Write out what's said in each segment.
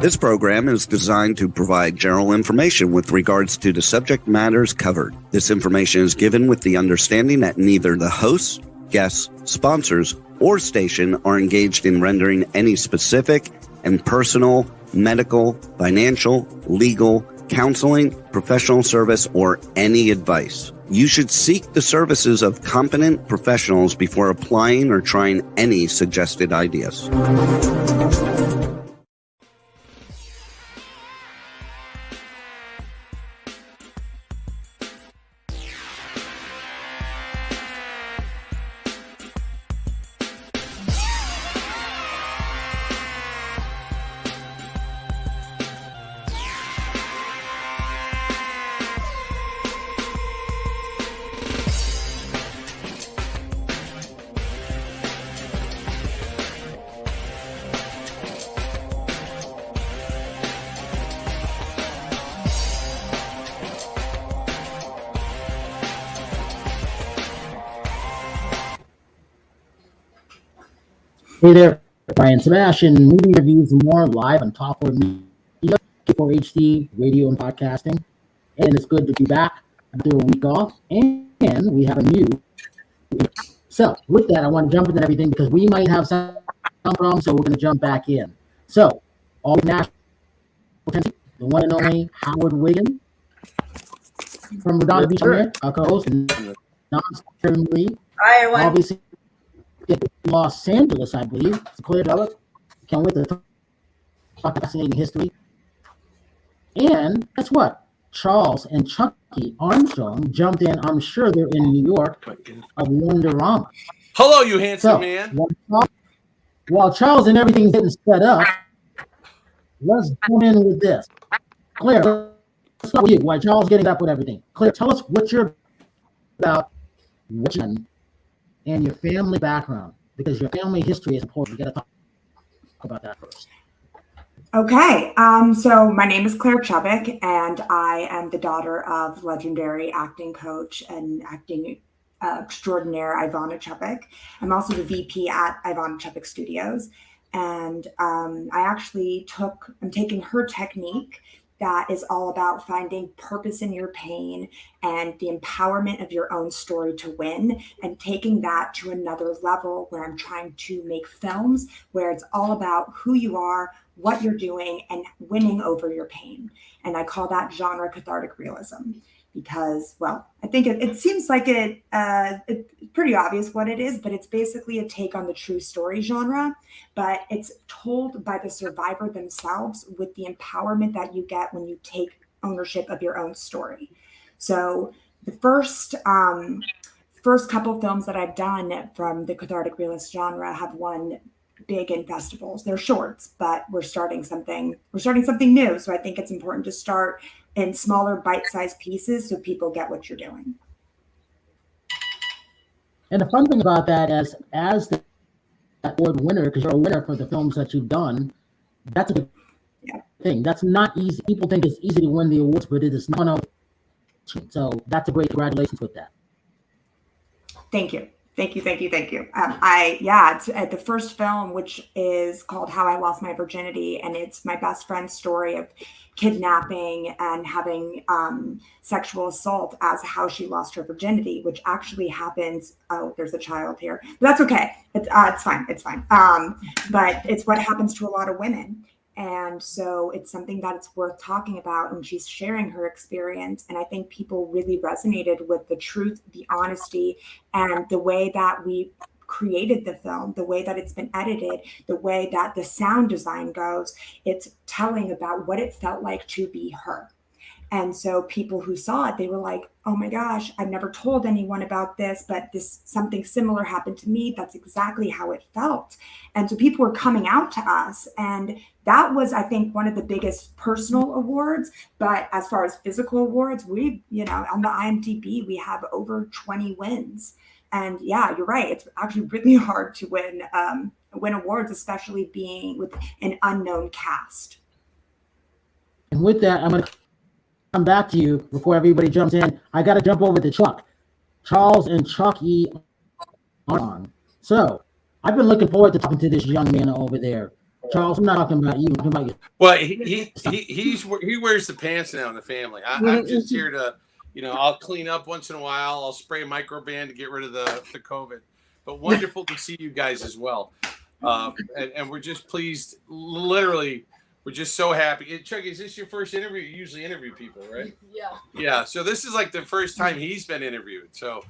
This program is designed to provide general information with regards to the subject matters covered. This information is given with the understanding that neither the hosts, guests, sponsors, or station are engaged in rendering any specific and personal, medical, financial, legal, counseling, professional service, or any advice. You should seek the services of competent professionals before applying or trying any suggested ideas. Hey there, Brian Sebastian, movie reviews and more live on Top 4 Media, K4 HD, radio and podcasting. And it's good to be back after a week off, and we have a new. So with that, I want to jump into everything because we might have some problems, so we're going to jump back in. So, all national attention, the one and only Howard Wiggins from Madonna Beach, our co-host, and non-Kevin Lee. Hi, everyone. Obviously, Los Angeles, I believe. It's a clear develop. Can't wait to talk fascinating history. And guess what? Charles and Chucky Armstrong jumped in. I'm sure they're in New York of Wonderama. Hello, you handsome man. While Charles and everything's getting set up, let's go in with this. Claire, let's start with you. While Charles getting up with everything. Claire, tell us what you're about, what you're done, and your family background, because your family history is important. We got to talk about that first. Okay, so my name is Claire Chubbuck, and I am the daughter of legendary acting coach and acting extraordinaire Ivana Chubbuck. I'm also the VP at Ivana Chubbuck Studios, and I'm taking her technique that is all about finding purpose in your pain and the empowerment of your own story to win, and taking that to another level where I'm trying to make films where it's all about who you are, what you're doing, and winning over your pain. And I call that genre cathartic realism because, well, I think it seems like it's pretty obvious what it is, but it's basically a take on the true story genre, but it's told by the survivor themselves with the empowerment that you get when you take ownership of your own story. So the first couple films that I've done from the cathartic realist genre have won big in festivals. They're shorts, but we're starting something new. So I think it's important to start in smaller bite-sized pieces so people get what you're doing. And the fun thing about that is, as the award winner, because you're a winner for the films that you've done, that's a good thing. That's not easy. People think it's easy to win the awards, but it is not. So that's a great congratulations with that. Thank you. It's the first film, which is called How I Lost My Virginity, and it's my best friend's story of kidnapping and having sexual assault as how she lost her virginity, which actually happens. Oh, there's a child here, but that's okay. It's fine. But it's what happens to a lot of women. And so it's something that it's worth talking about, and she's sharing her experience. And I think people really resonated with the truth, the honesty, and the way that we created the film, the way that it's been edited, the way that the sound design goes. It's telling about what it felt like to be her. And so people who saw it, they were like, oh my gosh, I've never told anyone about this, but something similar happened to me. That's exactly how it felt. And so people were coming out to us, and that was, I think, one of the biggest personal awards. But as far as physical awards, on the IMDb, we have over 20 wins. And yeah, you're right. It's actually really hard to win awards, especially being with an unknown cast. And with that, I'm going to come back to you before everybody jumps in. I got to jump over to Chuck. Charles and Chucky on. So I've been looking forward to talking to this young man over there. Charles, I'm not talking about you. I'm talking about you. Well, he wears the pants now in the family. I'm just here to, I'll clean up once in a while. I'll spray microban to get rid of the COVID. But wonderful to see you guys as well. And we're just pleased. Literally, we're just so happy. Chuck, is this your first interview? You usually interview people, right? Yeah. Yeah. So this is like the first time he's been interviewed. So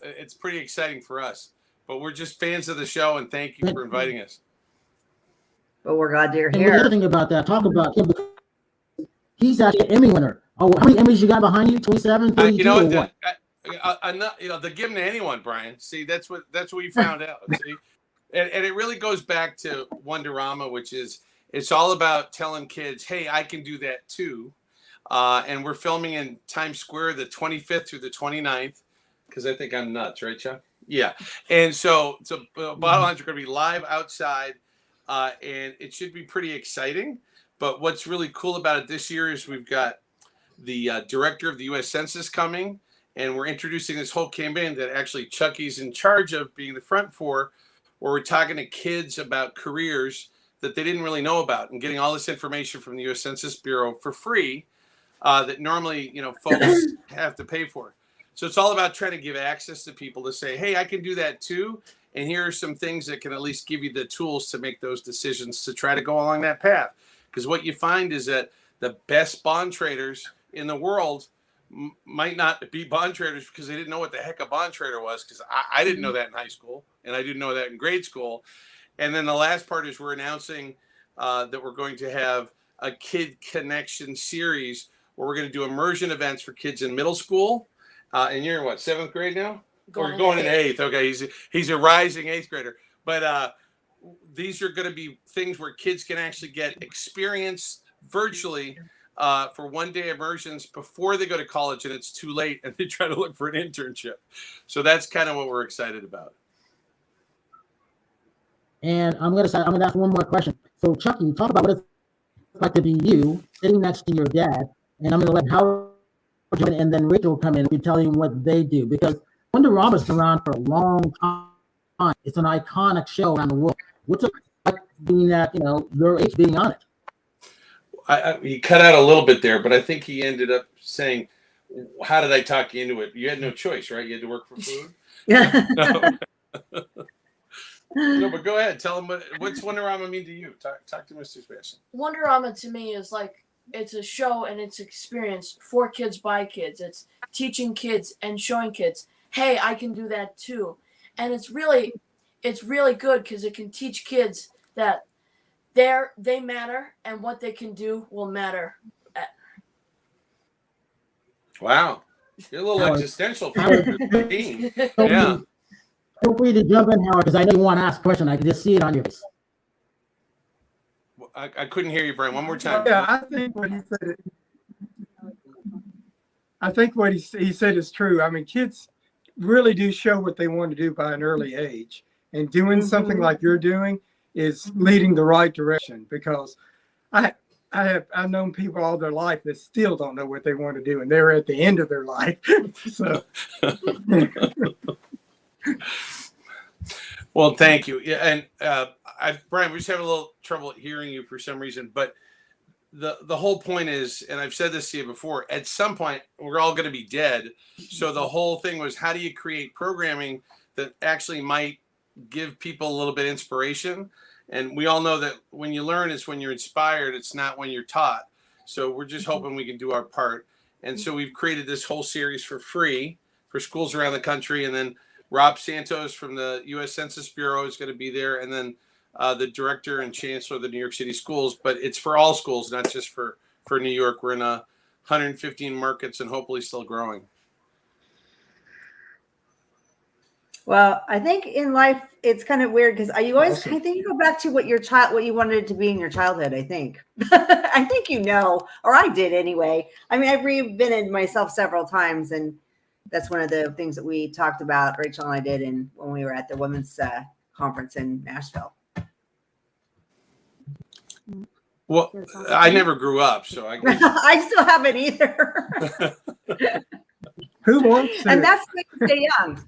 it's pretty exciting for us. But we're just fans of the show, and thank you for inviting us. But we're glad you're And here. the other thing about that, talk about him. He's actually an Emmy winner. Oh, how many Emmys you got behind you? 27, 32, you know what? what? They give them to anyone, Brian. See, that's what we found out. See, and it really goes back to Wonderama, which is it's all about telling kids, hey, I can do that too. And we're filming in Times Square the 25th through the 29th because I think I'm nuts, right, Chuck? Yeah. And so bottom lines are going to be live outside. And it should be pretty exciting. But what's really cool about it this year is we've got the director of the U.S. Census coming, and we're introducing this whole campaign that actually Chucky's in charge of being the front for, where we're talking to kids about careers that they didn't really know about and getting all this information from the U.S. Census Bureau for free that normally, folks have to pay for. So it's all about trying to give access to people to say, hey, I can do that too. And here are some things that can at least give you the tools to make those decisions to try to go along that path. Because what you find is that the best bond traders in the world might not be bond traders because they didn't know what the heck a bond trader was. Because I didn't know that in high school, and I didn't know that in grade school. And then the last part is we're announcing that we're going to have a Kid Connection series where we're going to do immersion events for kids in middle school. And you're in what, 7th grade now? We're going in 8th. Okay, he's a rising 8th grader. But these are going to be things where kids can actually get experience virtually for one-day immersions before they go to college, and it's too late, and they try to look for an internship. So that's kind of what we're excited about. And I'm going to ask one more question. So, Chucky, talk about what it's like to be you sitting next to your dad, and I'm going to let Howard and then Rachel come in and be telling you what they do, because Wonderama's been around for a long time. It's an iconic show around the world. What's it like being at, your age being on it? He cut out a little bit there, but I think he ended up saying, how did I talk you into it? You had no choice, right? You had to work for food? Yeah. No, but go ahead. Tell him what's Wonderama mean to you? Talk to Mr. Sebastian. Wonderama to me is like, it's a show and it's experience for kids by kids. It's teaching kids and showing kids, hey, I can do that too. And it's really good because it can teach kids that they matter and what they can do will matter. Wow. You're a little existential for your team. Yeah. Feel free to jump in, Howard, because I know you want to ask a question. I can just see it on your face. I couldn't hear you, Brian. One more time. Yeah, I think what he said is true. I mean, kids really do show what they want to do by an early age, and doing something like you're doing is leading the right direction, because I've known people all their life that still don't know what they want to do, and they're at the end of their life. So well, thank you. Yeah, and Brian, we're just having a little trouble hearing you for some reason, but the whole point is, and I've said this to you before, at some point we're all going to be dead. So the whole thing was, how do you create programming that actually might give people a little bit of inspiration? And we all know that when you learn, it's when you're inspired. It's not when you're taught. So we're just hoping we can do our part. And so we've created this whole series for free for schools around the country. And then Rob Santos from the U.S. Census Bureau is going to be there. And then the director and chancellor of the New York City schools. But it's for all schools, not just for New York. We're in 115 markets and hopefully still growing. Well, I think in life it's kind of weird because you always, I think you go back to what you wanted it to be in your childhood. I think, I think or I did anyway. I mean, I've reinvented myself several times, and that's one of the things that we talked about, Rachel and I did, when we were at the women's conference in Nashville. Well, I never grew up, so I guess. I still haven't either. who wants to? And that's why you stay young.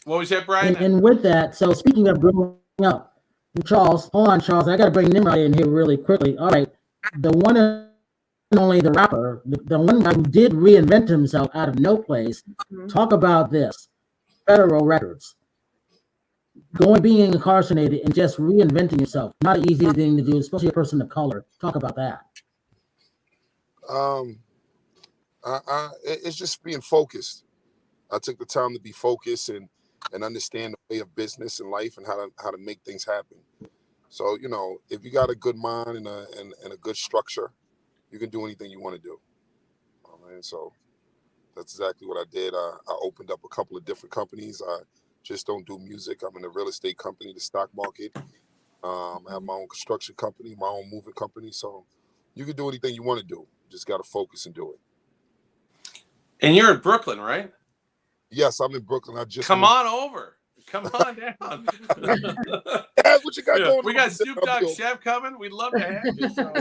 What was that, Brian? And with that, so speaking of growing up, Charles, hold on, Charles. I got to bring Nymrod in here really quickly. All right. The one and only the rapper, the one guy who did reinvent himself out of no place. Talk about this. Federal records. Being incarcerated and just reinventing yourself. Not an easy thing to do, especially a person of color. Talk about that. It's just being focused. I took the time to be focused and understand the way of business and life and how to make things happen. So, you know, if you got a good mind and a good structure, you can do anything you want to do. And so that's exactly what I did. I opened up a couple of different companies. I just don't do music. I'm in the real estate company, the stock market. I have my own construction company, my own moving company. So you can do anything you want to do. You just got to focus and do it. And you're in Brooklyn, right? Yes, I'm in Brooklyn. I just come on over. Come on down. What you got going on? We got Snoop Dogg Chef coming. We'd love to have you. So.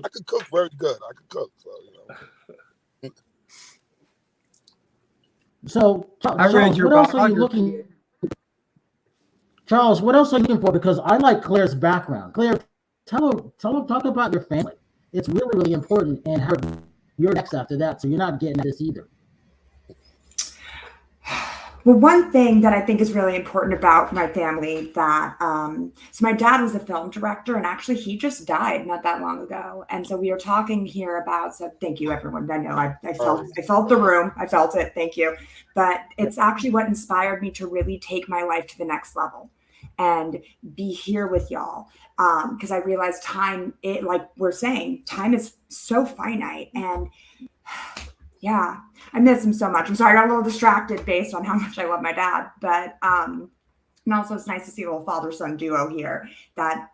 I could cook very good. I could cook. So, you know. So, Charles, what else are you looking? Charles, what else are you looking for? Because I like Claire's background. Claire, talk about your family. It's really, really important, and how you're next after that, so you're not getting this either. Well, one thing that I think is really important about my family that, so my dad was a film director, and actually he just died not that long ago. And so we are talking here about, so thank you, everyone. I know I felt the room. I felt it. Thank you. But it's actually what inspired me to really take my life to the next level and be here with y'all. Because I realized time, like we're saying, time is so finite. And yeah, I miss him so much. I'm sorry, I got a little distracted based on how much I love my dad, but and also it's nice to see a little father-son duo here.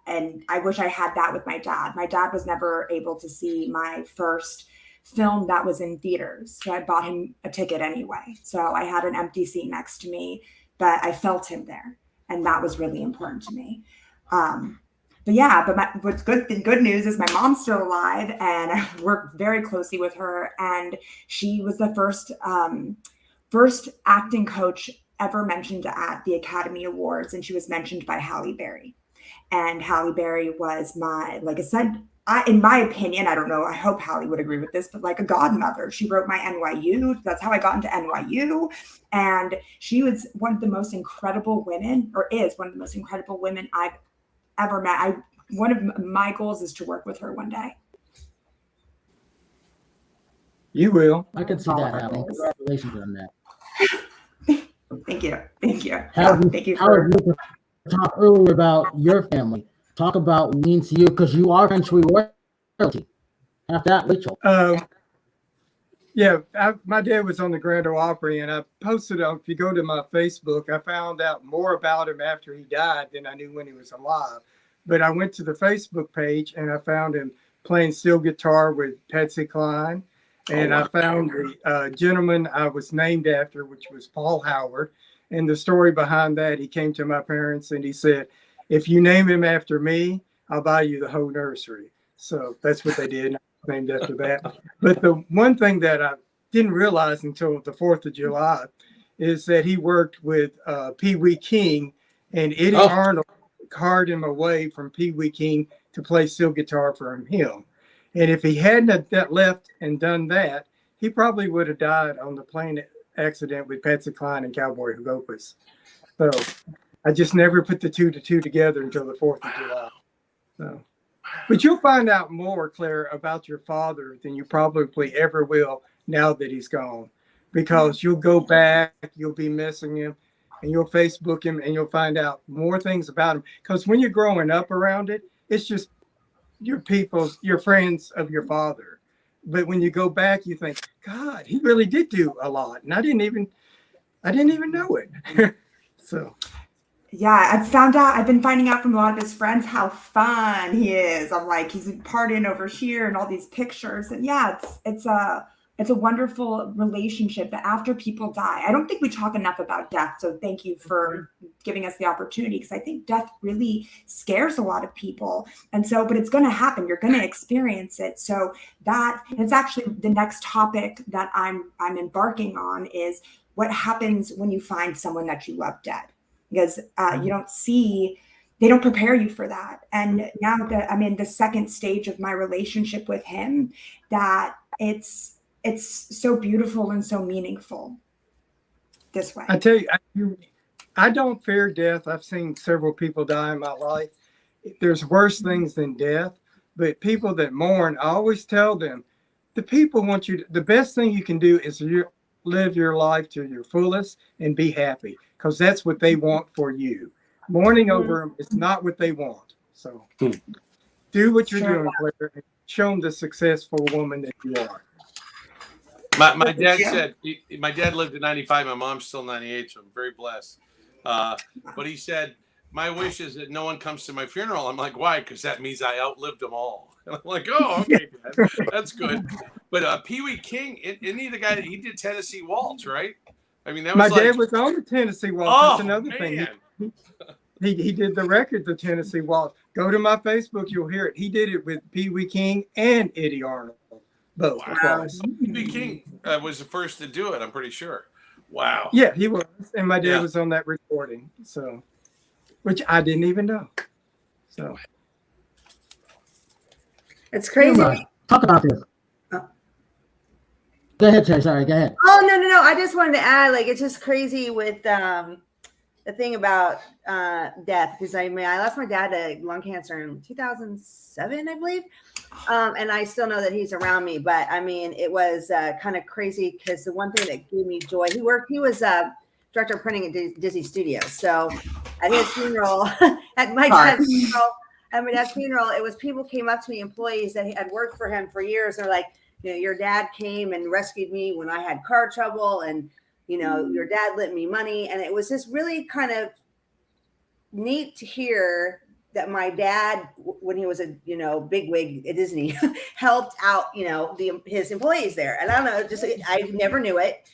And I wish I had that with my dad. My dad was never able to see my first film that was in theaters, so I bought him a ticket anyway. So I had an empty seat next to me, but I felt him there, and that was really important to me. What's good? The good news is my mom's still alive, and I work very closely with her. And she was the first acting coach ever mentioned at the Academy Awards, and she was mentioned by Halle Berry. And Halle Berry was like I said, in my opinion, I don't know, I hope Halle would agree with this, but like a godmother. She wrote my NYU. That's how I got into NYU. And she was one of the most incredible women, or is one of the most incredible women I've ever met. One of my goals is to work with her one day. You will. I can see that happening. Congratulations on that. Thank you. Thank you. Thank you for talk earlier about your family. Talk about what it means to you, because you are eventually royalty. After that, Rachel. My dad was on the Grand Ole Opry, and I posted if you go to my Facebook, I found out more about him after he died than I knew when he was alive. But I went to the Facebook page and I found him playing steel guitar with Patsy Cline. And I found the gentleman I was named after, which was Paul Howard. And the story behind that, he came to my parents and he said, if you name him after me, I'll buy you the whole nursery. So that's what they did. Named after that. But the one thing that I didn't realize until the 4th of July is that he worked with Pee Wee King, and Eddie Arnold hired him away from Pee Wee King to play steel guitar for him. And if he hadn't left and done that, he probably would have died on the plane accident with Patsy Cline and Cowboy Lopez. So I just never put the two together until the 4th of July. So. But you'll find out more, Claire, about your father than you probably ever will now that he's gone. Because you'll go back, you'll be missing him, and you'll Facebook him, and you'll find out more things about him. Because when you're growing up around it, it's just your friends of your father. But when you go back, you think, God, he really did do a lot. And I didn't even know it. So. Yeah, I've been finding out from a lot of his friends how fun he is. I'm like, he's partying over here and all these pictures. And yeah, it's a wonderful relationship that after people die, I don't think we talk enough about death. So thank you for giving us the opportunity, because I think death really scares a lot of people. And so, but it's going to happen. You're going to experience it. So it's actually the next topic that I'm embarking on is what happens when you find someone that you love dead. Because you don't see they don't prepare you for that. And now that I'm in the second stage of my relationship with him, that it's so beautiful and so meaningful this way. I tell you, I don't fear death. I've seen several people die in my life. There's worse things than death, but people that mourn, I always tell them, the people want you to, the best thing you can do is live your life to your fullest and be happy, because that's what they want for you. Mourning over them is not what they want. So do what you're doing, Claire, and show them the successful woman that you are. My dad said, my dad lived to 95. My mom's still 98, so I'm very blessed. But he said, my wish is that no one comes to my funeral. I'm like, why? Because that means I outlived them all. And I'm like, oh, okay, Dad. That's good. But Pee Wee King, isn't he the guy that he did Tennessee Waltz, right? I mean, that was my dad was on the Tennessee Waltz. Oh, that's another thing. He did the record, the Tennessee Waltz. Go to my Facebook, you'll hear it. He did it with Pee Wee King and Eddie Arnold. Both. Wow. Pee Wee King was the first to do it, I'm pretty sure. Wow. Yeah, he was. And my dad was on that recording. So, which I didn't even know. So it's crazy. Talk about this. Go ahead, Terri. Sorry, go ahead. Oh, no. I just wanted to add, like, it's just crazy with the thing about death, because I lost my dad to lung cancer in 2007, I believe. And I still know that he's around me, but I mean, it was kind of crazy, because the one thing that gave me joy, he was director of printing at Disney Studios. So at his funeral, at my dad's funeral, it was people came up to me, employees that had worked for him for years. They're like, your dad came and rescued me when I had car trouble, and your dad lent me money. And it was just really kind of neat to hear that my dad, when he was a bigwig at Disney, helped out his employees there. And I don't know, I never knew it,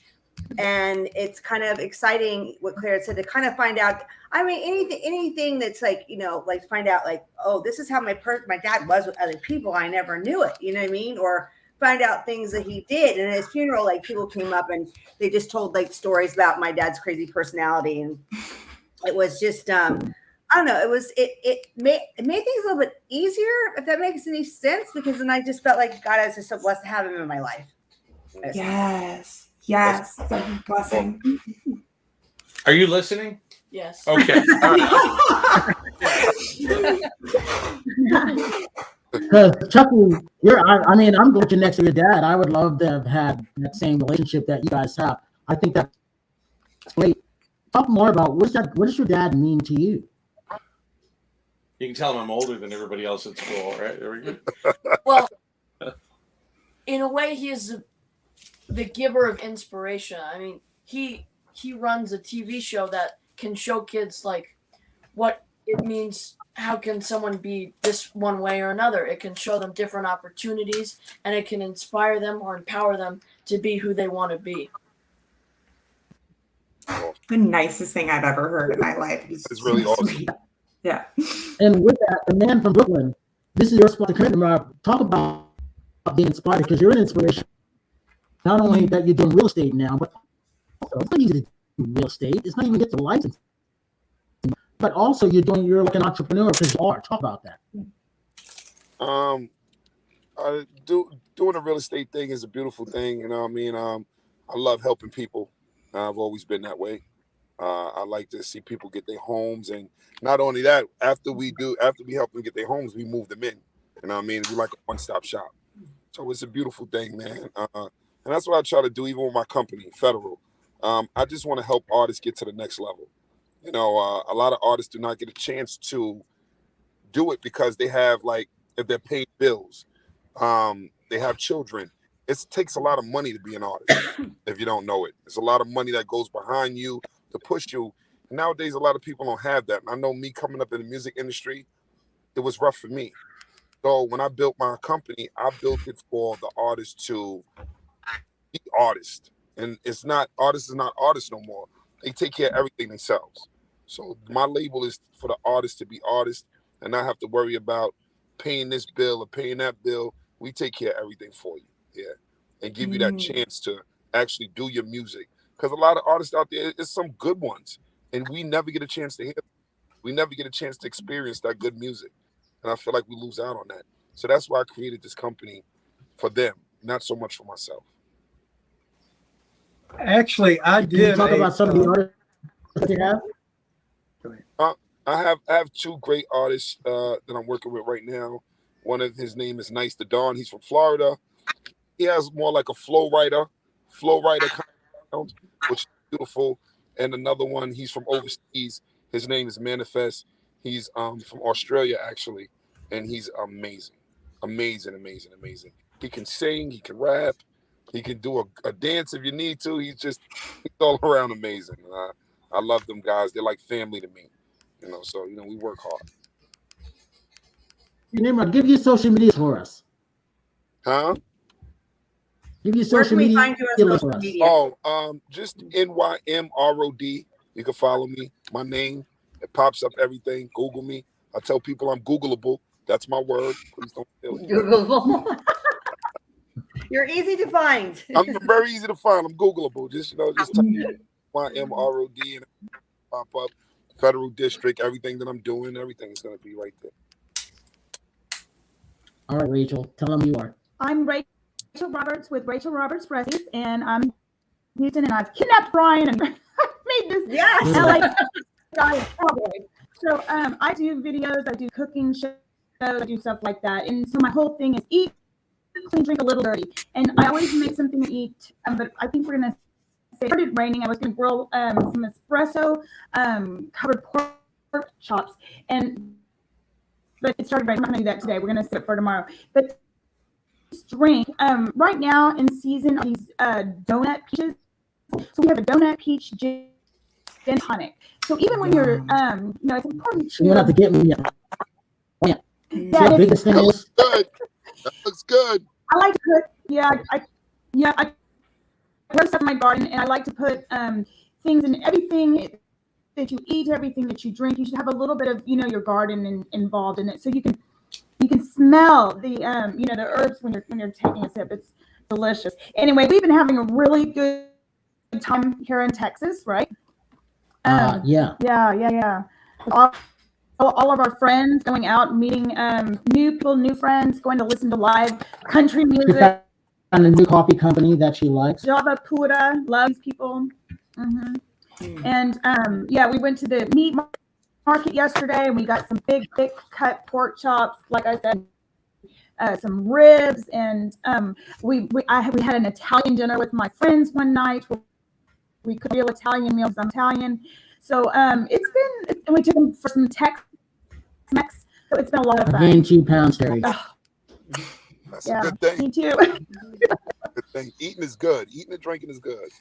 and it's kind of exciting what Claire said, to kind of find out. I mean, anything that's like like find out, like, oh, this is how my dad was with other people. I never knew it. You know what I mean? Or find out things that he did. And at his funeral, like, people came up and they just told like stories about my dad's crazy personality, and it was just I don't know. It made things a little bit easier, if that makes any sense, because then I just felt like God, I was just so blessed to have him in my life. Yes, blessing. Are you listening? Yes. Okay. All right. Chucky, I'm glad you're next to your dad. I would love to have had that same relationship that you guys have. I think that's great. Talk more about what does your dad mean to you? You can tell him I'm older than everybody else at school, right? There we go. Well, in a way, he is the giver of inspiration. I mean, he runs a TV show that can show kids like what it means. How can someone be this one way or another? It can show them different opportunities, and it can inspire them or empower them to be who they want to be. The nicest thing I've ever heard in my life. It's really awesome. Yeah. And with that, the man from Brooklyn, this is your spot to come in. Talk about being inspired, because you're an inspiration. Not only that you're doing real estate now, but also it's not easy to do real estate. It's not even get the license. But also you're like an entrepreneur, because you are. Talk about that. Doing a real estate thing is a beautiful thing. You know what I mean? I love helping people. I've always been that way. I like to see people get their homes, and not only that, after we help them get their homes, we move them in. You know what I mean? We're like a one-stop shop. So it's a beautiful thing, man. And that's what I try to do, even with my company, Federal. I just want to help artists get to the next level. You know, a lot of artists do not get a chance to do it because they have, like, if they're paying bills, they have children. It takes a lot of money to be an artist if you don't know it. There's a lot of money that goes behind you to push you. And nowadays, a lot of people don't have that. And I know me coming up in the music industry, it was rough for me. So when I built my company, I built it for the artists to be artists. And artists are not artists no more. They take care of everything themselves. So my label is for the artists to be artists and not have to worry about paying this bill or paying that bill. We take care of everything for you. Yeah. And give you that chance to actually do your music. Because a lot of artists out there, there's some good ones, and we never get a chance to hear them. We never get a chance to experience that good music. And I feel like we lose out on that. So that's why I created this company for them, not so much for myself. Actually, I Can you did. talk about some of the artists that you have? I have two great artists that I'm working with right now. One of his name is Nice to Dawn. He's from Florida. He has more like a flow writer kind of sound, which is beautiful. And another one, he's from overseas. His name is Manifest. He's from Australia actually, and he's amazing. He can sing, he can rap, he can do a dance if you need to. He's all around amazing. I love them guys. They're like family to me. So we work hard. Nymrod, give your social media for us. Huh? Give your Where social can we media find you on for social us. media? Just Nymrod. You can follow me. My name. It pops up everything. Google me. I tell people I'm Googleable. That's my word. Please don't steal it. Googleable. You're easy to find. I'm very easy to find. I'm Googleable. Just type Nymrod and pop up. Federal District. Everything that I'm doing. Everything is going to be right there. All right, Rachel. Tell them you are. I'm Rachel Roberts with Rachel Roberts Recipes, and I'm in Houston, and I've kidnapped Brian and made this LA diet cowboy. So I do videos, I do cooking shows, I do stuff like that. And so my whole thing is eat clean, drink a little dirty. And I always make something to eat, but I think we're going to say it started raining. I was going to grill some espresso covered pork chops, but it started raining. I'm not going to do that today. We're going to save it for tomorrow. But drink right now in season are these donut peaches. So we have a donut peach gin tonic. So even when you're it's important to You don't have to get me. Yeah. That the biggest thing is Good. That looks good. I like to put I grow stuff in my garden, and I like to put things in everything that you eat, everything that you drink. You should have a little bit of your garden involved in it, so you can smell the the herbs when you're taking a sip. It's delicious. Anyway, we've been having a really good time here in Texas, right? Yeah. All of our friends going out, meeting new people, new friends, going to listen to live country music. And a new coffee company that she likes. Java Pura, loves people. And we went to the meat market yesterday, and we got some big, thick cut pork chops. Like I said, some ribs, and we had an Italian dinner with my friends one night. We cooked real Italian meals. I'm Italian, so and we took them for some Tex-Mex. So it's been a lot of fun. I gained 2 pounds, Terri. That's a good thing. Me too. Good thing. Eating is good. Eating and drinking is good.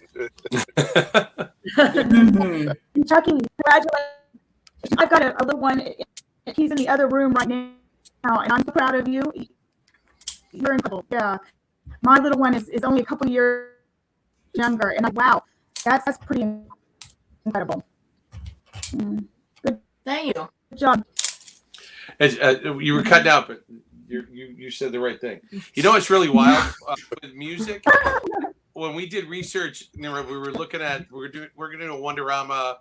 Chucky, congratulations. I've got a little one. He's in the other room right now, and I'm so proud of you. You're incredible. Yeah. My little one is only a couple years younger, and wow, that's pretty incredible. Good Thank you. job. You were cutting out, but you said the right thing. You know what's really wild with music? When we did research, we were looking at we're going to do a Wonderama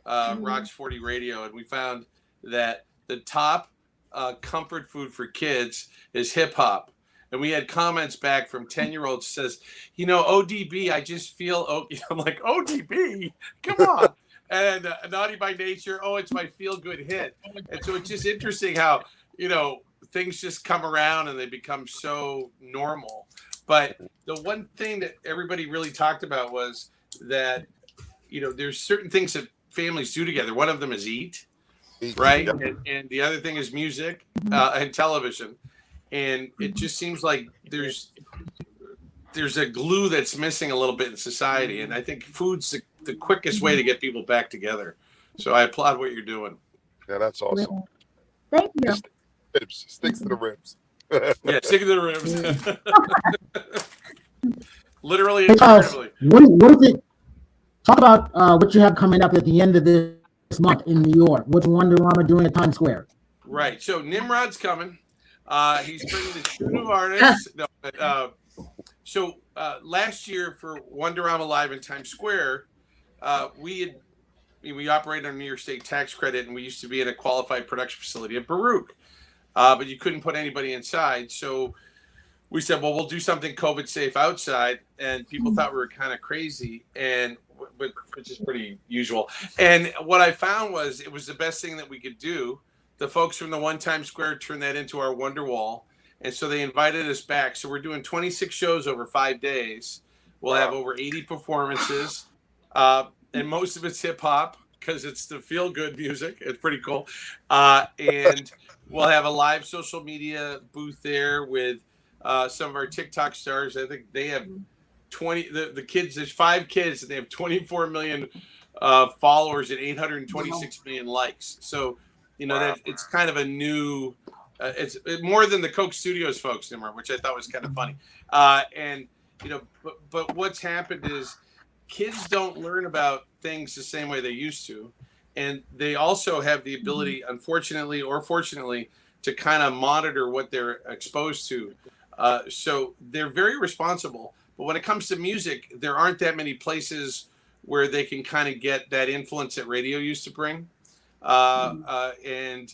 Rocks 40 radio, and we found that the top comfort food for kids is hip hop. And we had comments back from 10-year-olds says, ODB, I just feel I'm like, ODB, come on. And Naughty by Nature, it's my feel good hit. And so it's just interesting how things just come around and they become so normal. But the one thing that everybody really talked about was that, there's certain things that families do together. One of them is eat, right? Yep. And the other thing is music and television. And it just seems like there's a glue that's missing a little bit in society. And I think food's the quickest way to get people back together. So I applaud what you're doing. Yeah, that's awesome. Thank you. Sticks to the ribs. Yeah, stick to the ribs. Literally Hey, and Charles, figuratively. what is it? Talk about what you have coming up at the end of this month in New York. What's Wonderama doing at Times Square? Right. So Nymrod's coming. He's bringing the tune of artists. So last year for Wonderama Live in Times Square, we had we operate on New York State tax credit, and we used to be in a qualified production facility at Baruch, but you couldn't put anybody inside. So we said, well, we'll do something COVID safe outside, and people thought we were kind of crazy, which is pretty usual. And what I found was it was the best thing that we could do. The folks from the One Times Square turned that into our Wonder Wall, and so they invited us back. So we're doing 26 shows over 5 days. We'll have over 80 performances, and most of it's hip hop because it's the feel good music. It's pretty cool. And we'll have a live social media booth there with some of our TikTok stars. I think they have 20. The kids. There's 5 kids, and they have 24 million followers and 826 million likes. So that it's kind of a new. It's more than the Coke Studios folks, Nymrod, which I thought was kind of funny. And but what's happened is kids don't learn about things the same way they used to, and they also have the ability, unfortunately or fortunately, to kind of monitor what they're exposed to. So they're very responsible. But when it comes to music, there aren't that many places where they can kind of get that influence that radio used to bring. And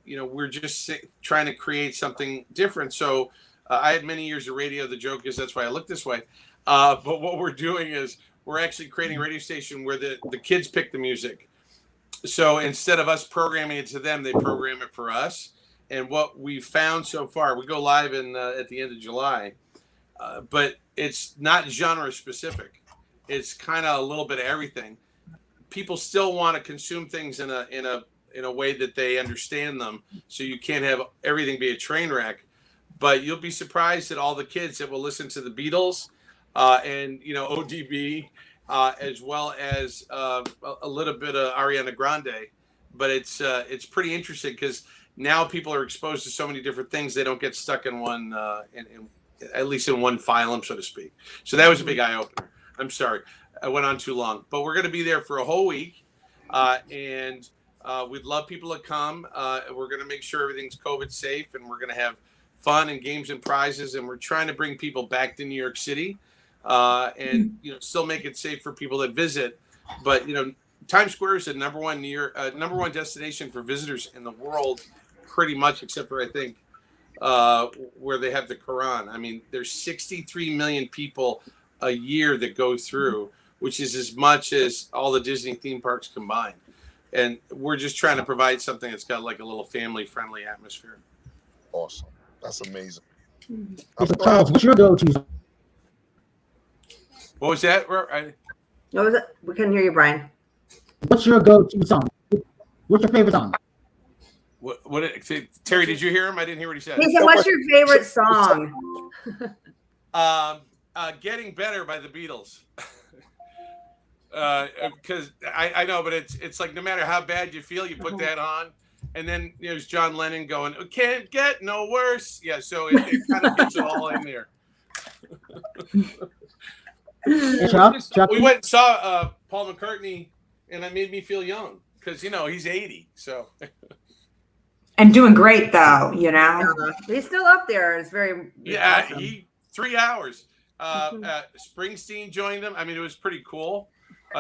we're just trying to create something different. So I had many years of radio. The joke is that's why I look this way. But what we're doing is we're actually creating a radio station where the kids pick the music. So instead of us programming it to them, they program it for us. And what we've found so far, we go live at the end of July, but it's not genre specific. It's kind of a little bit of everything. People still want to consume things in a way that they understand them. So you can't have everything be a train wreck. But you'll be surprised at all the kids that will listen to the Beatles and ODB, as well as a little bit of Ariana Grande. But it's pretty interesting because now people are exposed to so many different things. They don't get stuck in one, at least in one phylum, so to speak. So that was a big eye opener. I'm sorry, I went on too long. But we're going to be there for a whole week, and we'd love people to come. We're going to make sure everything's COVID safe, and we're going to have fun and games and prizes, and we're trying to bring people back to New York City, and still make it safe for people that visit. But Times Square is the number one destination for visitors in the world, pretty much, except for I think where they have the Quran. I mean, there's 63 million people a year that go through, which is as much as all the Disney theme parks combined. And we're just trying to provide something that's got like a little family-friendly atmosphere. Awesome. That's amazing. Charles, what's your go-to song? What was that? What was it? We couldn't hear you, Brian. What's your go-to song? What's your favorite song? Terry, did you hear him? I didn't hear what he said. He said, what's your favorite song? Getting Better by the Beatles. Because I know, but it's like no matter how bad you feel, you put that on. And then there's John Lennon going, "Can't get no worse." Yeah, so it kind of gets it all in there. We went and saw Paul McCartney, and it made me feel young because he's 80. So and doing great though, He's still up there. It's very awesome. He 3 hours. Springsteen joined him. I mean, it was pretty cool.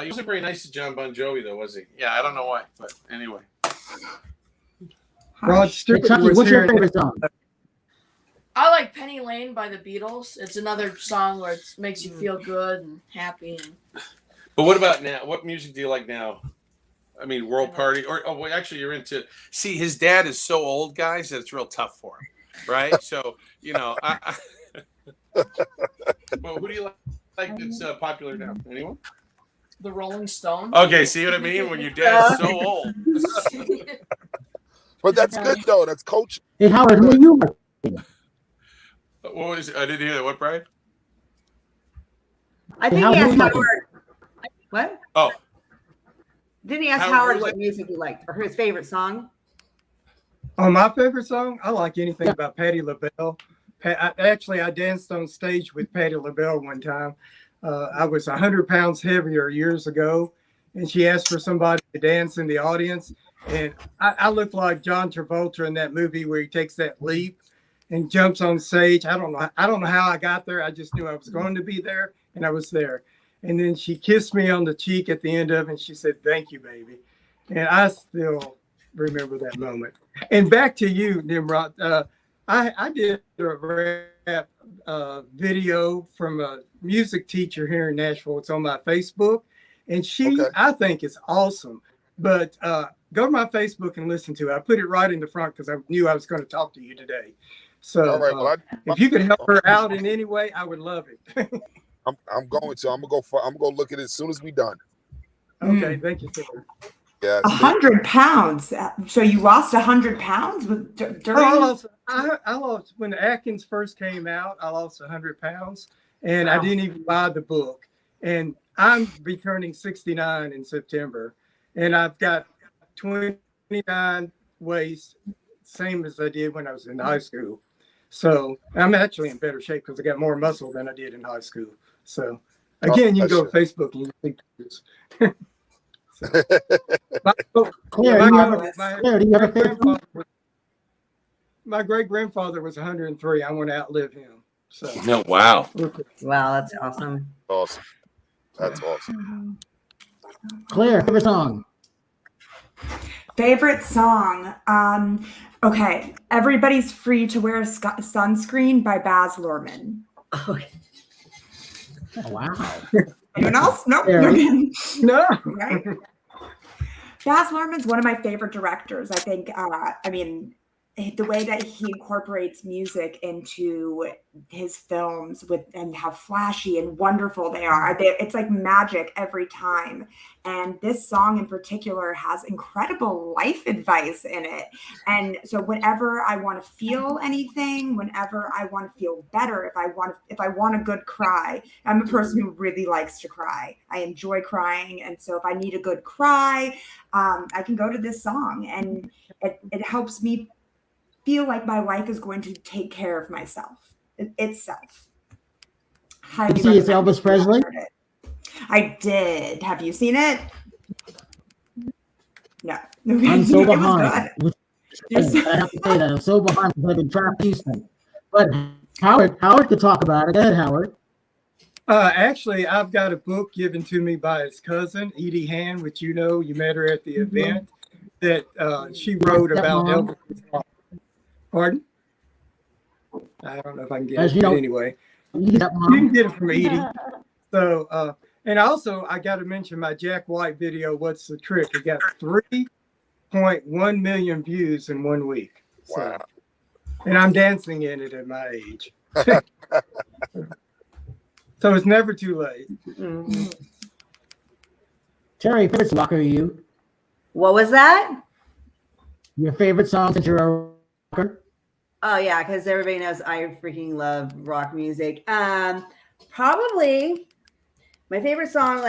He wasn't very nice to John Bon Jovi though, was he? Yeah, I don't know why, but anyway. Rod Stewart what's your favorite song? I like Penny Lane by the Beatles. It's another song where it makes you feel good and happy. But what about now? What music do you like now? I mean, World Party, or actually, you're into. See, his dad is so old, guys, that it's real tough for him, right? So well, who do you like that's popular now? Anyone? The Rolling Stones. Okay, see what I mean? When your dad's so old. But that's good though. That's coaching. Hey Howard, who are you? What was it? I didn't hear that. What, Brian? I think he asked Howard. What? Oh. Didn't he ask Howard what music he liked or his favorite song? Oh, my favorite song? I like anything about Patti LaBelle. I danced on stage with Patti LaBelle one time. I was 100 pounds heavier years ago, and she asked for somebody to dance in the audience. And I looked like John Travolta in that movie where he takes that leap and jumps on stage. I don't know how I got there. I just knew I was going to be there, and I was there. And then she kissed me on the cheek at the end of it, and she said, "Thank you, baby." And I still remember that moment. And back to you, Nymrod. I did a rap video from a music teacher here in Nashville. It's on my Facebook. And she, I think, is awesome. But go to my Facebook and listen to it. I put it right in the front because I knew I was going to talk to you today. So All right, well, if you could help her out in any way, I would love it. I'm going to. I'm gonna go look at it as soon as we done. Okay, thank you, sir. Yeah, 100 pounds. So you lost 100 pounds during. I lost when Atkins first came out. I lost 100 pounds, and I didn't even buy the book. And I'm be turning 69 in September, and I've got 29 waist, same as I did when I was in high school. So I'm actually in better shape because I got more muscle than I did in high school. So again, you can go to Facebook and you can see this. My great grandfather was 103. I want to outlive him. So no, wow. Wow, that's awesome. Awesome. That's awesome. Claire, favorite song? Favorite song. Okay. Everybody's Free to Wear Sunscreen by Baz Luhrmann. Okay. Oh, wow. Anyone else? Nope. No. Right? Baz Luhrmann's one of my favorite directors. I think, the way that he incorporates music into his films and how flashy and wonderful they are. It's like magic every time. And this song in particular has incredible life advice in it. And so whenever I want to feel anything, whenever I want to feel better, if I want a good cry, I'm a person who really likes to cry. I enjoy crying. And so if I need a good cry, I can go to this song, and it helps me feel like my life is going to take care of itself. Did you see it's Elvis Presley? I did. Have you seen it? No. I'm so behind. I have to say that I'm so behind because I've been trapped in Houston. But Howard could talk about it. Go ahead, Howard. Actually, I've got a book given to me by his cousin, Edie Han, which you met her at the event, that she wrote about Elvis. Pardon? I don't know if I can get it, but anyway. You can get it from Edie. So, and also, I got to mention my Jack White video, What's the Trick? It got 3.1 million views in 1 week. So, wow. And I'm dancing in it at my age. So it's never too late. Mm-hmm. Terri, favorite rock are you? What was that? Your favorite song since you're a rocker? Oh yeah, because everybody knows I freaking love rock music. Probably my favorite song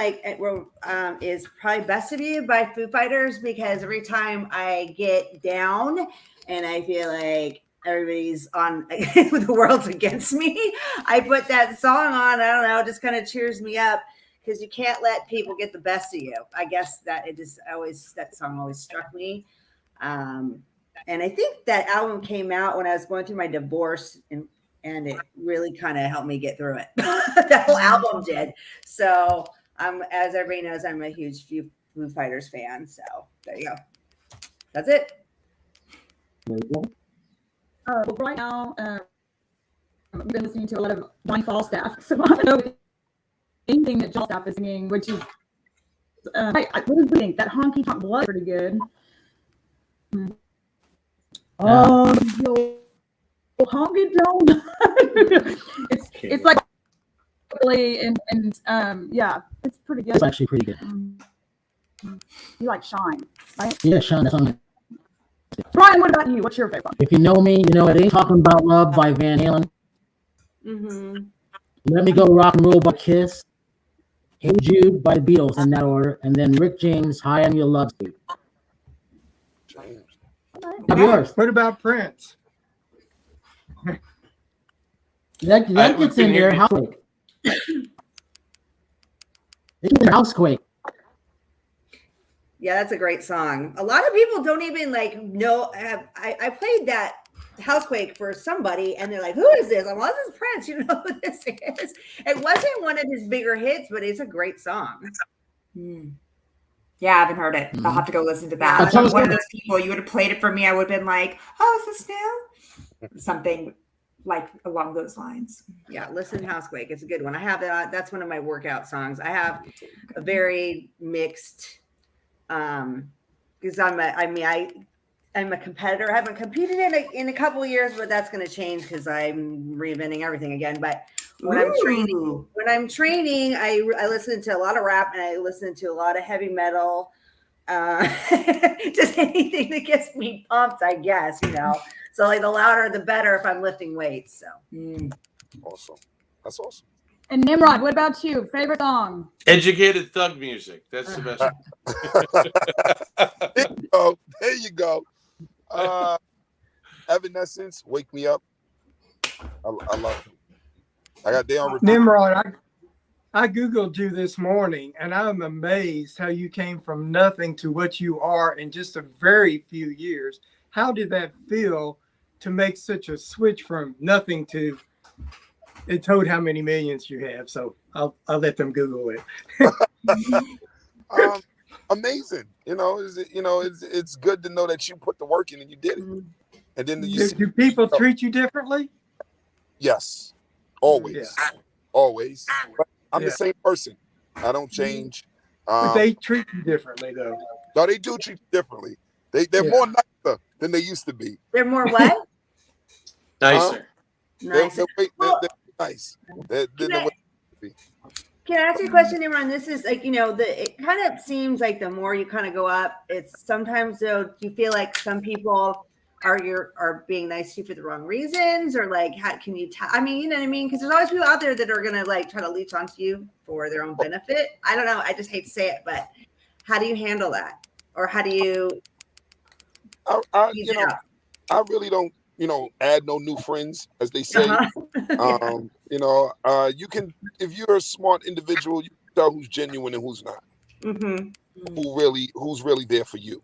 is probably Best of You by Foo Fighters, because every time I get down and I feel like everybody's on the world's against me, I put that song on. I don't know, it just kind of cheers me up, because you can't let people get the best of you. I guess that that song always struck me. And I think that album came out when I was going through my divorce, and it really kind of helped me get through it. The whole album did. So as everybody knows, I'm a huge Foo Fighters fan. So there you go. That's it. Right now, I've been listening to a lot of Johnny Falstaff. So I don't know anything that Johnny Falstaff is singing, which is, what do you think? That Honky Tonk Blood is pretty good. Yo, honky tonk. It's like and yeah, it's pretty good. It's actually pretty good. You like Shine, right? Yeah, Shine. That's on. Brian, what about you? What's your favorite? If you know me, you know it ain't Talking About Love by Van Halen. Mm-hmm. Let Me Go Rock and Roll by Kiss. Hey Jude by the Beatles in that order, and then Rick James, High on Your Love Suite. Yours. What about Prince? That gets in there. Housequake. It's in Housequake. Yeah, that's a great song. A lot of people don't even know. I played that Housequake for somebody, and they're like, "Who is this?" I'm like, "This is Prince. You know who this is?" It wasn't one of his bigger hits, but it's a great song. Yeah, I haven't heard it. I'll have to go listen to that. Yeah. I'm one of those people. You would have played it for me. I would have been like, "Oh, is this new?" Something like along those lines. Yeah, listen to Housequake. It's a good one. I have that. That's one of my workout songs. I have a very mixed, because I'm a competitor. I haven't competed in a couple of years, but that's going to change because I'm reinventing everything again. But when I'm training, I listen to a lot of rap and I listen to a lot of heavy metal. Just anything that gets me pumped, I guess, you know. So like the louder the better if I'm lifting weights. So Awesome. That's awesome. And Nymrod, what about you? Favorite song? Educated thug music. That's the best. There you go. Evanescence, Wake Me Up. I love it. I got down. Nymrod, I Googled you this morning, and I'm amazed how you came from nothing to what you are in just a very few years. How did that feel to make such a switch from nothing to? It told how many millions you have, so I'll let them Google it. Amazing. It's good to know that you put the work in and you did it. And then do people treat you differently? Yes, always, always. But I'm the same person. I don't change. But they treat you differently, though. No, they do treat you differently. They're more nicer than they used to be. They're more what? Nicer. Nicer. They're nice. Can I ask you a question, Imran? This is like, it kind of seems like the more you kind of go up, it's sometimes though, you feel like some people are being nice to you for the wrong reasons, or like, how can you tell? I mean, you know what I mean? Because there's always people out there that are going to like try to leech onto you for their own benefit. I don't know. I just hate to say it, but how do you handle that? Or how do you? I really don't, add no new friends, as they say. You can, if you're a smart individual, you can tell who's genuine and who's not. Who's really there for you.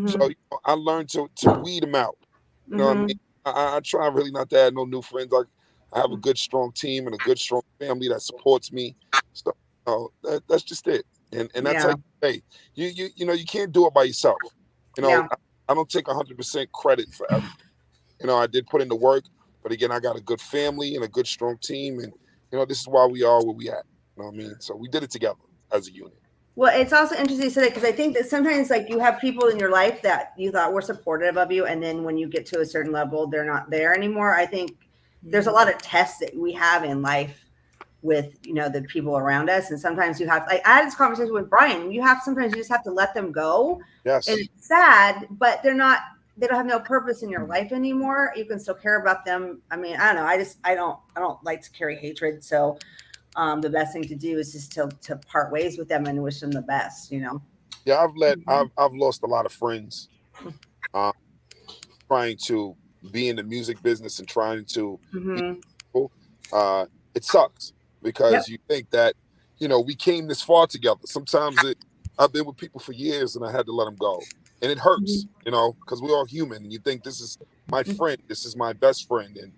So I learned to weed them out. You know what I mean? I try really not to add no new friends. I have a good, strong team and a good, strong family that supports me. So that's just it. And that's how you say. You can't do it by yourself. I don't take 100% credit for everything. I did put in the work, but again, I got a good family and a good, strong team, and this is why we are where we at. You know what I mean? So we did it together as a unit. Well, it's also interesting to say that because I think that sometimes like you have people in your life that you thought were supportive of you, and then when you get to a certain level, they're not there anymore. I think there's a lot of tests that we have in life with the people around us, and sometimes you have. Like I had this conversation with Brian. Sometimes you just have to let them go. Yes, and it's sad, but they don't have no purpose in your life anymore. You can still care about them. I mean, I don't know. I don't like to carry hatred. So the best thing to do is just to part ways with them and wish them the best, Yeah, I've lost a lot of friends trying to be in the music business and trying to be people. It sucks because you think that, we came this far together. Sometimes I've been with people for years and I had to let them go. And it hurts, because we're all human. And you think this is my friend, this is my best friend. And,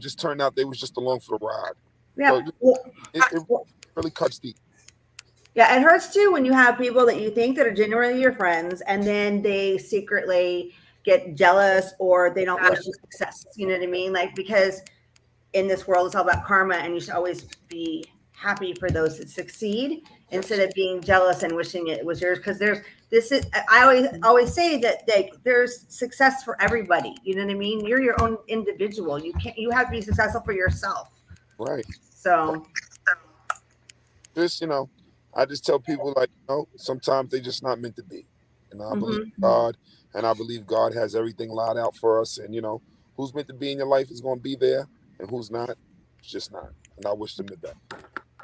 just turned out they was just along for the ride. Yeah. So it really cuts deep. Yeah, it hurts too when you have people that you think that are genuinely your friends and then they secretly get jealous or they don't wish you success. You know what I mean? Like, because in this world, it's all about karma and you should always be happy for those that succeed instead of being jealous and wishing it was yours. Because I always say that there's success for everybody. You know what I mean? You're your own individual. You have to be successful for yourself. Right. So just, I just tell people sometimes they're just not meant to be. I believe God, and I believe God has everything laid out for us. And, who's meant to be in your life is going to be there, and who's not, it's just not. And I wish them the best.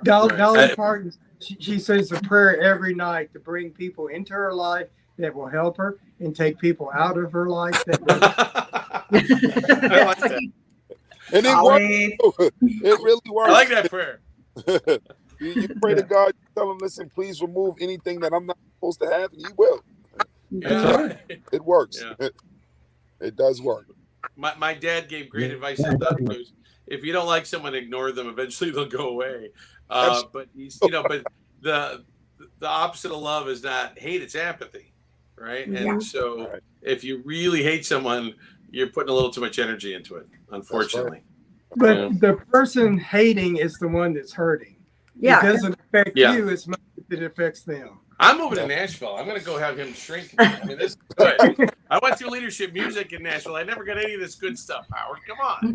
Dolly Parton, she says a prayer every night to bring people into her life that will help her and take people out of her life that will. I like that. And it works. It really works. I like that prayer. you pray to God, you tell him, listen, please remove anything that I'm not supposed to have, and he will. Yeah. It works. Yeah. It does work. My dad gave great advice. I thought it was, if you don't like someone, ignore them. Eventually, they'll go away. But he's, but the opposite of love is not hate; it's apathy, right? And so, if you really hate someone, you're putting a little too much energy into it, unfortunately. But the person hating is the one that's hurting. Yeah. It doesn't affect you as much as it affects them. I'm moving to Nashville. I'm going to go have him shrink. I mean, this is good. I went through leadership music in Nashville. I never got any of this good stuff, Howard. Come on.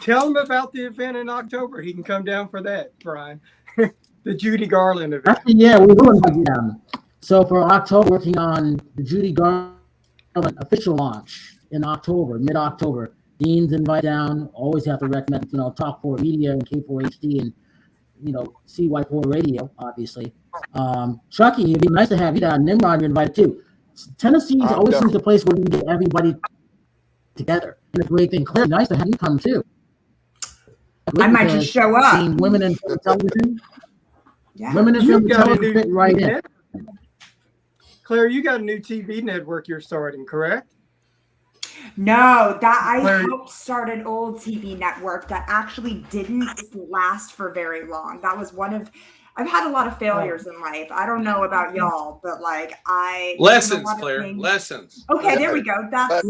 Tell him about the event in October. He can come down for that, Brian. The Judy Garland event. Actually, yeah, we will invite them. So for October, working on the Judy Garland official launch in October, mid-October. Dean's invite down. Always have to recommend, Talk 4 Media and K4HD and, CY4 Radio, obviously. Chucky, it'd be nice to have you down. Nymrod, you're invited too. Tennessee always seems a place where we can get everybody together. And a great thing. Claire, nice to have you come too. I might just show up. Seeing women in film television. Yeah. Women in film television fit right in. Claire, you got a new TV network you're starting, correct? No, that I helped start an old TV network that actually didn't last for very long. That was I've had a lot of failures in life. I don't know about y'all, but lessons, Claire, lessons. Okay, there we go. That's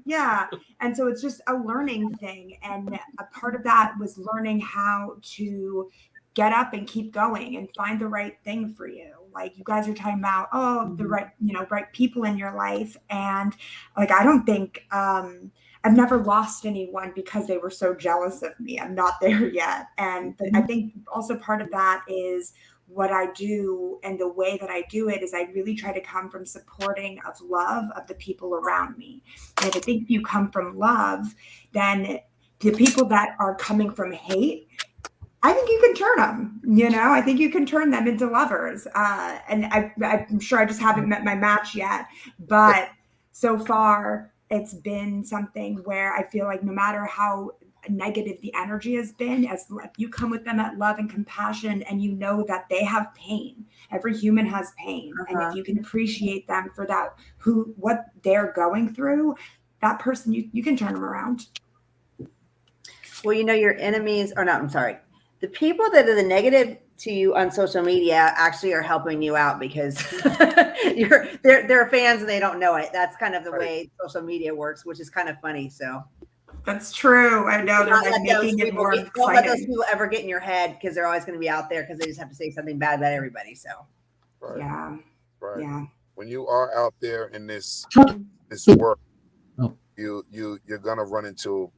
yeah. And so it's just a learning thing. And a part of that was learning how to get up and keep going and find the right thing for you. Like you guys are talking about, the right people in your life. And I don't think, I've never lost anyone because they were so jealous of me. I'm not there yet. But I think also part of that is what I do, and the way that I do it is I really try to come from supporting of love of the people around me. And I think if you come from love, then the people that are coming from hate, I think you can turn them, I think you can turn them into lovers. And I'm sure I just haven't met my match yet, but so far it's been something where I feel like no matter how negative the energy has been, as you come with them at love and compassion, and that they have pain. Every human has pain. And if you can appreciate them for that, what they're going through, that person, you can turn them around. Well, your enemies are not, I'm sorry. The people that are the negative to you on social media actually are helping you out because they're fans and they don't know it. That's kind of the way social media works, which is kind of funny. So that's true. I know they're making it more exciting. Don't let those people ever get in your head because they're always going to be out there because they just have to say something bad about everybody. So yeah. When you are out there in this work, you're gonna run into,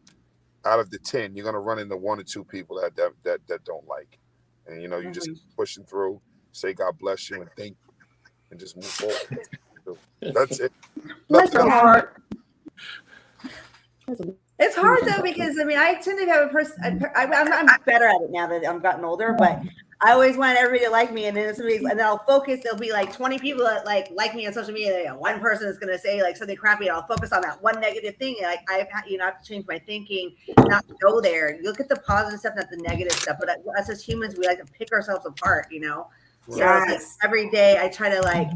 out of the 10, you're gonna run into 1 or 2 people that don't like, and you just pushing through, say God bless you and thank you, and just move forward. That's it. Bless your heart. It's hard though because I tend to have a person. I'm better at it now that I've gotten older, but I always want everybody to like me, and then I'll focus. There'll be 20 people that like me on social media. One person is going to say something crappy, and I'll focus on that one negative thing. And I have to change my thinking, not to go there. Look at the positive stuff, not the negative stuff. But us as humans, we like to pick ourselves apart. So every day I try to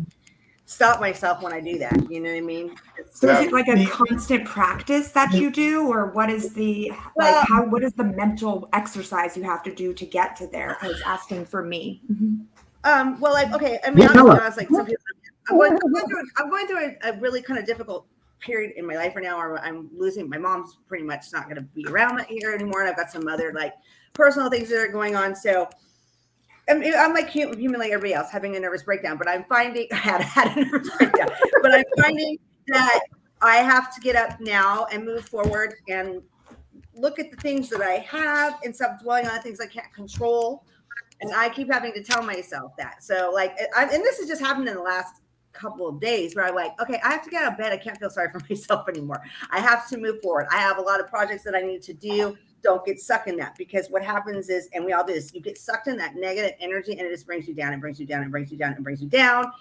stop myself when I do that. You know what I mean? So is it a constant practice that you do, or what is the what is the mental exercise you have to do to get to there? I was asking for me. Okay. I mean, honestly, some people, I'm going through a really kind of difficult period in my life right now where I'm losing. My mom's pretty much not going to be around here anymore, and I've got some other personal things that are going on. So I'm like human like everybody else, having a nervous breakdown, but I'm finding I had a nervous breakdown, but I'm finding that I have to get up now and move forward and look at the things that I have and stop dwelling on things I can't control. And I keep having to tell myself that. So and this has just happened in the last couple of days where I'm okay, I have to get out of bed. I can't feel sorry for myself anymore. I have to move forward. I have a lot of projects that I need to do. Don't get stuck in that, because what happens is, and we all do this, you get sucked in that negative energy and it just brings you down and brings you down and brings you down and brings you down.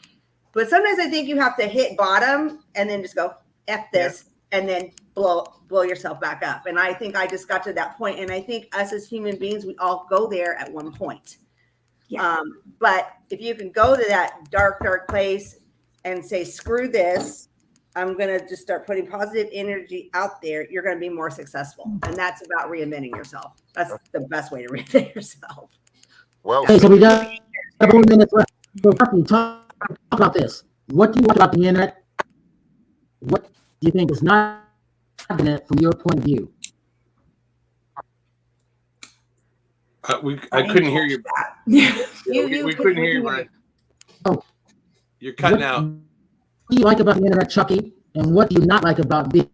But sometimes I think you have to hit bottom and then just go, F this, and then blow yourself back up. And I think I just got to that point. And I think us as human beings, we all go there at one point. Yeah. But if you can go to that dark place and say, screw this, I'm going to just start putting positive energy out there, you're going to be more successful. And that's about reinventing yourself. That's the best way to reinvent yourself. Well, Okay, so we got a couple of minutes left. So talk about this. What do you like about the internet? What do you think is not internet from your point of view? I couldn't hear you. We couldn't hear you, Brian. Oh, you're cutting out. What do you like about the internet, Chucky? And what do you not like about being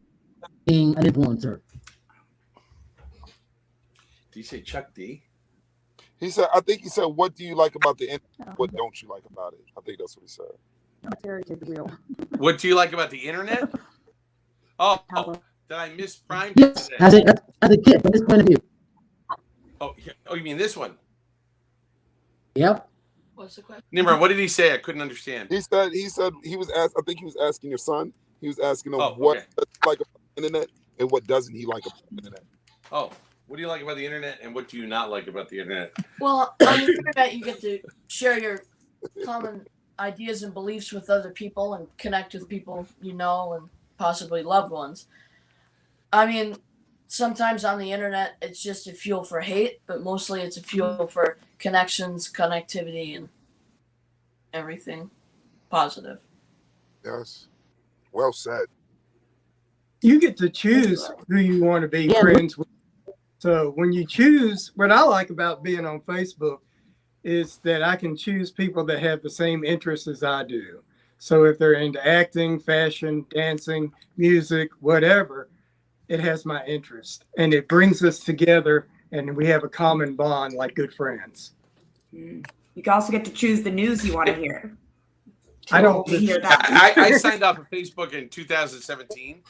an influencer? Did you say Chuck D? I think he said, what do you like about the internet? What don't you like about it? I think that's what he said. Terri, take the wheel. What do you like about the internet? Oh, did I miss Prime? Yes, as a kid, from this point of view. Oh, you mean this one? Yep. What's the question? Nymrod, what did he say? I couldn't understand. He said he was asked. I think he was asking your son. He was asking him what okay. does he like about the internet and what doesn't he like about the internet. Oh, what do you like about the internet and what do you not like about the internet? Well, on the internet, you get to share your common ideas and beliefs with other people and connect with people you know and possibly loved ones. I mean, sometimes on the internet, it's just a fuel for hate, but mostly it's a fuel for connections, connectivity, and everything positive. Yes. Well said. You get to choose who you want to be friends with. So when you choose, what I like about being on Facebook is that I can choose people that have the same interests as I do. So if they're into acting, fashion, dancing, music, whatever, it has my interest. And it brings us together and we have a common bond like good friends. You can also get to choose the news you want to hear. I don't hear that. I signed up for Facebook in 2017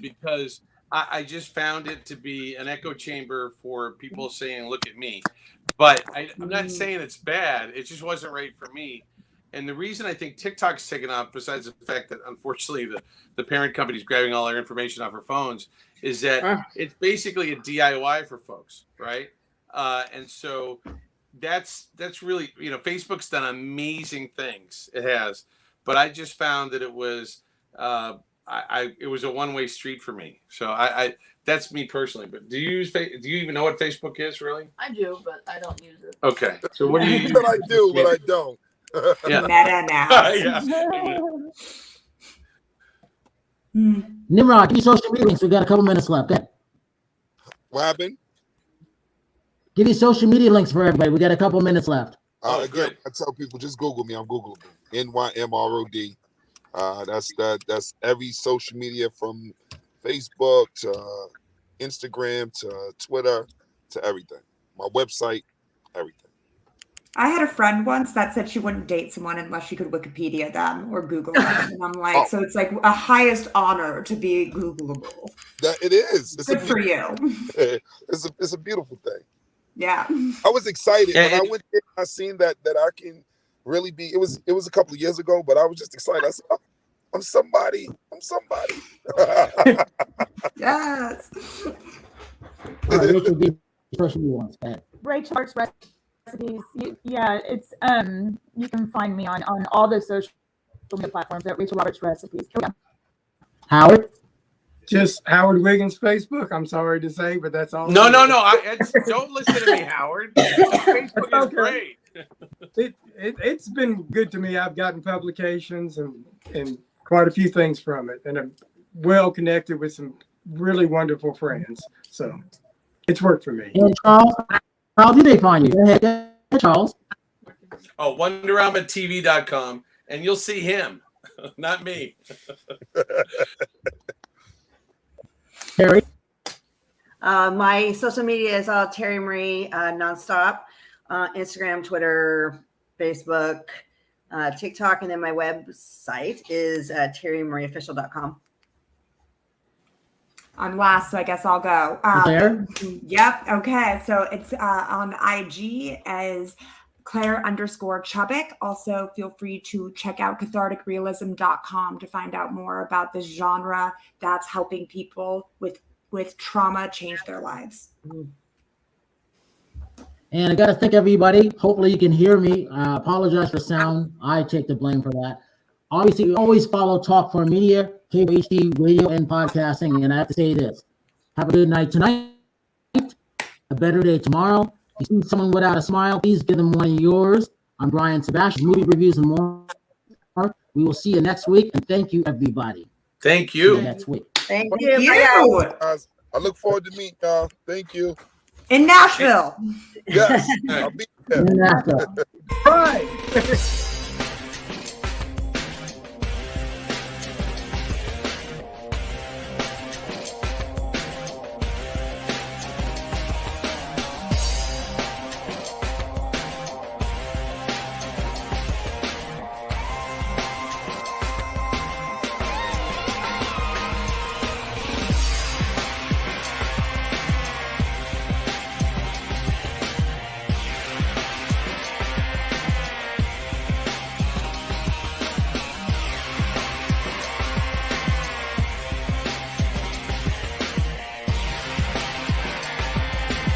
because I just found it to be an echo chamber for people saying, look at me. But I'm not saying it's bad. It just wasn't right for me. And the reason I think TikTok's taken off, besides the fact that unfortunately the parent company's grabbing all our information off our phones, is that it's basically a DIY for folks, right? And so that's really, Facebook's done amazing things. It has. But I just found that it was it was a one-way street for me. So I that's me personally. But do you even know what Facebook is, really? I do, but I don't use it. Okay. So what do you use? But I do, but I don't. Yeah. Meta now. Yeah. Nymrod, give me social media links. We got a couple minutes left. Good. What happened? Give me social media links for everybody. We got a couple minutes left. Again, good. I tell people just Google me. I'm Googleable. Nymrod. That's every social media from Facebook to Instagram to Twitter to everything. My website, everything. I had a friend once that said she wouldn't date someone unless she could Wikipedia them or Google them. And I'm like, so it's like a highest honor to be Googleable. That it is. It's good for you. It's a beautiful thing. Yeah. I was excited when I went there. I seen that I can really be. It was a couple of years ago, but I was just excited. I said, I'm somebody. Yes. Rachel, give social media links. Rachel Arts Recipes. It's you can find me on all the social media platforms at Rachel Roberts Recipes. Oh, yeah. Howard? Just Howard Wiggins Facebook. I'm sorry to say, but that's all. No. Don't listen to me, Howard. Facebook is great. It's been good to me. I've gotten publications and quite a few things from it, and I'm well connected with some really wonderful friends. So it's worked for me. And Charles, how do they find you? Go ahead, Charles. Oh, WonderamaTV.com, and you'll see him, not me. Terri? My social media is all Terri Marie nonstop. Instagram, Twitter, Facebook, TikTok, and then my website is terrimarieofficial.com. I'm last, so I guess I'll go. Claire? Yep. Okay. So it's on IG as Claire_Chubbuck. Also, feel free to check out catharticrealism.com to find out more about this genre that's helping people with trauma change their lives. And I got to thank everybody. Hopefully you can hear me. I apologize for sound. I take the blame for that. Obviously, always follow Talk for Media, KHD Radio and Podcasting. And I have to say this: have a good night tonight, a better day tomorrow. If you see someone without a smile, please give them one of yours. I'm Brian Sebastian, movie reviews and more. We will see you next week, and thank you, everybody. Thank See you. you next week. Thank Thank you. you. Guys, I look forward to meeting y'all. Thank you. In Nashville. Yes, I'll be there. And after. Right.